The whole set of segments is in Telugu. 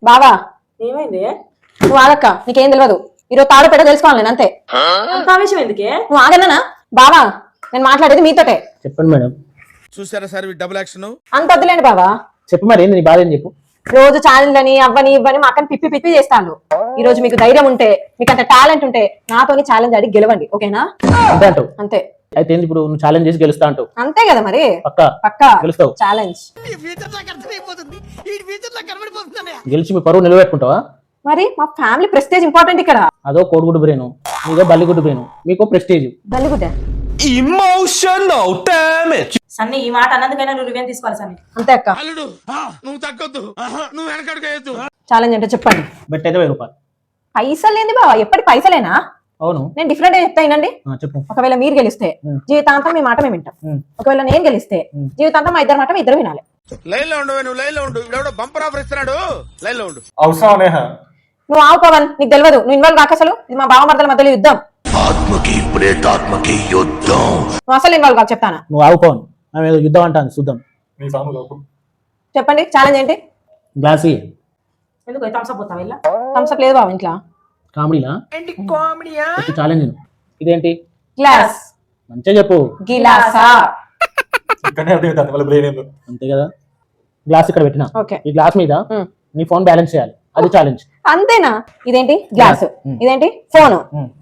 బావా ఏమైంది? నువ్వు ఆగక్క, నీకేం తెలియదు. ఈరోజు తాడు పెట్ట తెలుసుకోవాలి నేను అంతే. అంత ఆవేశం ఎందుకే? నువ్వు ఆగన్నానా? బావా నేను మాట్లాడేది మీతోటే. చెప్పండి మేడం. చూసారా సార్ డబుల్ యాక్షన్. అంత వద్దులేండి బావా. చెప్పు మరి ఏంది నీ బాధ, ఏం చెప్పు. రోజు ఛానల్ అని అవ్వని ఇవ్వని మా అక్కని పిప్పి పిప్పి చేస్తాను. ఈ రోజు మీకు ధైర్యం ఉంటే, మీకు అంత టాలెంట్ ఉంటే నాతోని ఛాలెంజ్ ఆడి గెలవండి, ఓకేనా? అంతే అంటావు? అంతే. అయితే ఏంది ఇప్పుడు నువ్వు ఛాలెంజ్ చేసి గెలుస్తా అంటావు? అంతే కదా మరి. పక్కా పక్కా గెలుస్తావు? ఛాలెంజ్ గెలిచి మీ పరువు నిలబెట్టుకుంటావా? మరి మా ఫ్యామిలీ ప్రెస్టేజ్ ఇంపార్టెంట్ ఇక్కడ. అదో కోడిగుడ్డు బ్రెయిన్, నీదో బల్లిగుడ్డు బ్రెయిన్, మీకో ప్రెస్టేజ్. బల్లిగుడ్డ Emotional damage. సన్ని ఈ మాట అన్నందుకైనా నువ్వు రివెన్ తీసుకోవాలి సన్ని. అంతే అక్క. అల్లుడు నువ్వు తగ్గొద్దు, నువ్వు వెనకడుగు. ఛాలెంజ్ అంటే చెప్పండి. బెట్ అయితే 1000 రూపాయలు. పైసలు ఏంది బావా, ఎప్పటి పైసలేనా? అవును. నేను డిఫరెంట్ చెప్తా వినండి. చెప్పు. ఒకవేళ మీరు గెలిస్తే జీవితాంతం మీ మాట మేము వింటాం. ఒకవేళ నేను గెలిస్తే జీవితాంతం మా ఇద్దరు మాట ఇద్దరు వినాలి. లైన్ లో ఉండు, నువ్వు లైన్ లో ఉండు. ఇప్పుడు బంపర్ ఆఫర్ ఇస్తున్నాడు, లైన్ లో ఉండు. అవసరం నేహ. నువ్వు ఆవు పవన్, నీకు తెలియదు, నువ్వు ఇన్వాల్వ్ కాక. అసలు ఇది మా బావమర్దల మధ్యలో యుద్ధం. ఆత్మకి ప్రేతాత్మకి యుద్ధం. నువ్వు అసలు ఇన్వాల్వ్ కాక చెప్తానా? నువ్వు ఆవుకోను, ఆమె ఏదో యుద్ధం అంటాను, చూద్దాం. చెప్పండి ఛాలెంజ్ ఏంటి? గ్లాస్ ఎందుకు థమ్స్ అప్ పోతావు ఇలా? థమ్స్అప్ లేదు బావ ఇంట్లో. కామెడీలా? ఛాలెంజ్ ఇదేంటి? గ్లాస్. మంచిగా చెప్పు. గిలాసా. అంతే కదా. గ్లాస్ ఇక్కడ పెట్టినా, ఓకే. ఈ గ్లాస్ మీద నీ ఫోన్ బ్యాలెన్స్ చేయాలి, అది ఛాలెంజ్. అంతేనా? ఇదేంటి? గ్లాస్. ఇదేంటి? ఫోన్.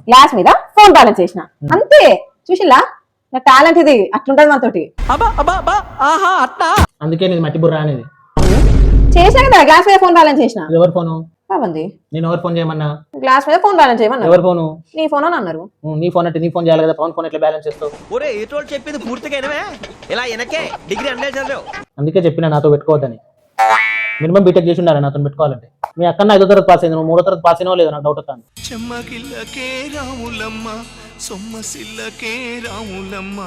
గ్లాస్ మీద ఫోన్ బ్యాలెన్స్ చేసిన, అంతే. చూసిలా నా టాలెంట్ ఇది, అట్లుంటది మనతోటి. అందుకే నేను మట్టి బుర్ర అనేది. చేసినా కదా గ్లాస్ మీద ఫోన్ బ్యాలెన్స్ చేసిన. ఎవరి ఫోను? బాగుంది. నేను ఎవరు ఫోన్ చేయమన్నా? గ్లాస్ మీద ఫోన్ బ్యాలెన్స్ చేయమన్నా. ఎవరి ఫోను? నీ ఫోన్ అని అన్నారు. నీ ఫోన్ అంటే నీ ఫోన్ చేయాలి కదా, పవన్ ఫోన్ ఎట్లా బ్యాలెన్స్ చేస్తావు? ఒరే ఏటోళ్ళు చెప్పింది పూర్తిగా ఇలా వెనకే డిగ్రీ అన్నే చదివావు. అందుకే చెప్పిన నాతో పెట్టుకోవద్దని. మినిమం బీటెక్ చేసి ఉండాలి నాతో పెట్టుకోవాలంటే. మీ అక్కన్న 5వ తరగతి పాస్ అయింది, నువ్వు 3వ తరగతి పాస్ అయినావో లేదో నాకు డౌట్ వస్తాను. చెమ్మకిల్లకే రాములమ్మ, సొమ్మసిల్లకే రాములమ్మ.